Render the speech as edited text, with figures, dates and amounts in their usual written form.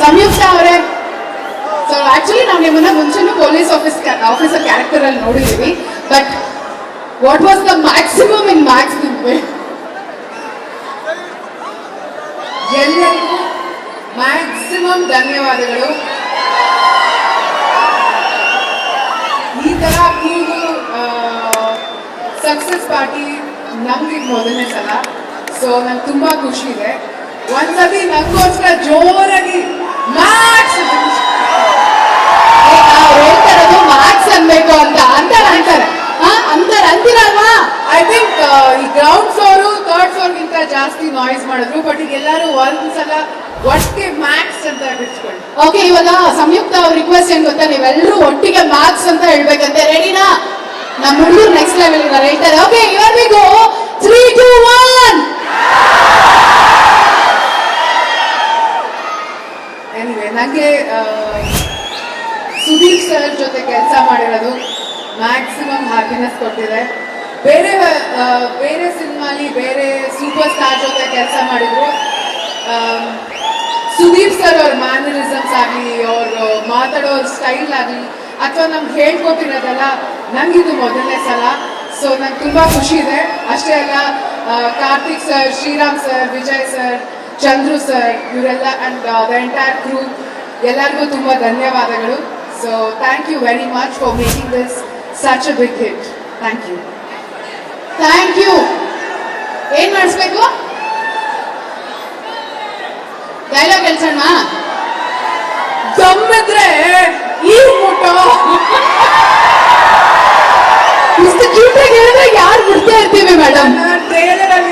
ಸಂಯುಕ್ತ ಅವರೇ, so actually ನಾವು ನಿಮ್ಮನ್ನ ಮುಂಚೆನೂ ಪೊಲೀಸ್ ಆಫೀಸರ್ ಕ್ಯಾರೆಕ್ಟರ್ ಅಲ್ಲಿ ನೋಡಿದೀವಿ, but what was the maximum in Max ನಿಮ್ಗೆ? ಎಲ್ಲರಿಗೂ ಮ್ಯಾಕ್ಸಿಮಮ್ ಧನ್ಯವಾದಗಳು. ಈ ತರ ಕೂಗು ಸಕ್ಸಸ್ ಪಾರ್ಟಿ ನಮ್ಗೆ ಮೊದಲನೇ ಸಲ, ಸೊ ನಂಗೆ ತುಂಬಾ ಖುಷಿ ಇದೆ. ಒಂದ್ಸತಿ ನಂಗೋಸ್ಕರ ಜೋರಾಗಿ ಮ್ಯಾಕ್ಸ್ ಹೇಳ್ತಾರದು ಮ್ಯಾಕ್ಸ್ ಅನ್ಬೇಕು ಅಂತ ಅಂತಾರೆ ಅಂತೀರಲ್ವಾ? ಐ ಥಿಂಕ್ ಈ ಗ್ರೌಂಡ್ ಫ್ಲೋರು ಥರ್ಡ್ ಫ್ಲೋರ್ಗಿಂತ ಜಾಸ್ತಿ ನಾಯ್ಸ್ ಮಾಡಿದ್ರು, ಬಟ್ ಈಗ ಎಲ್ಲರೂ ಒಂದ್ಸಲ ಒಟ್ಟಿಗೆ ಮ್ಯಾಕ್ಸ್ ಅಂತ ಬಿಡ್ಸ್ಕೊಂಡು. ಓಕೆ, ಇವಾಗ ಸಂಯುಕ್ತ ಅವ್ರ ರಿಕ್ವೆಸ್ಟ್ ಏನ್ ಗೊತ್ತಾ, ನೀವೆಲ್ಲರೂ ಒಟ್ಟಿಗೆ ಮ್ಯಾಕ್ಸ್ ಅಂತ ಹೇಳ್ಬೇಕಂತೆ. ರೆಡಿನಾ? ನಮ್ಮ ಹುಡುಗರು ನೆಕ್ಸ್ಟ್ ಲೆವೆಲ್ ಇದ್ದಾರೆ, ಹೇಳ್ತಾರೆ. Okay, here we go. 3, 2, 1. Anyway, ನನಗೆ ಸುದೀಪ್ ಸರ್ ಜೊತೆ ಕೆಲಸ ಮಾಡಿರೋದು ಮ್ಯಾಕ್ಸಿಮಮ್ ಹ್ಯಾಪಿನೆಸ್ ಕೊಟ್ಟಿದೆ. ಬೇರೆ ಸಿನಿಮಾಲಿ ಬೇರೆ ಸೂಪರ್ ಸ್ಟಾರ್ ಜೊತೆ ಕೆಲಸ ಮಾಡಿದ್ರು. ಸುದೀಪ್ ಸರ್ ಅವ್ರ ಮ್ಯಾನರಿಸಮ್ಸ್ ಆಗಲಿ, ಅವ್ರು ಮಾತಾಡೋ ಸ್ಟೈಲ್ ಆಗಲಿ, ಅಥವಾ ನಮ್ಗೆ ಹೇಳ್ಕೊಟ್ಟಿರೋದಲ್ಲ, ನಂಗಿದು ಮೊದಲನೇ ಸಲ. ಸೊ ನಂಗೆ ತುಂಬ ಖುಷಿ ಇದೆ. ಅಷ್ಟೇ ಅಲ್ಲ, Karthik sir, Shriram sir, Vijay sir, Chandru sir, ಇವರೆಲ್ಲ ಅಂಡ್ ದ ಎಂಟೈರ್ ಕ್ರೂ, ಎಲ್ಲರಿಗೂ ತುಂಬ ಧನ್ಯವಾದಗಳು. So thank you very much for making this such a big hit. Thank you. Thank you. ಏನ್ ಮಾಡಿಸ್ಬೇಕು? ಡೈಲಾಗ್ ಹೇಳ್ಸೋಣ. ದಮ್ಮಿದ್ರೆ ಈ ಮುಟ್ಟೋ ಇಷ್ಟು ಕ್ಯೂಟ್ ಆಗಿ ಹೇಳಿದ್ರೆ ಯಾರು ಬಿಡ್ತಾ ಇರ್ತೀವಿ ಮೇಡಮ್. ಟ್ರೇಲರ್ ಅಲ್ಲಿ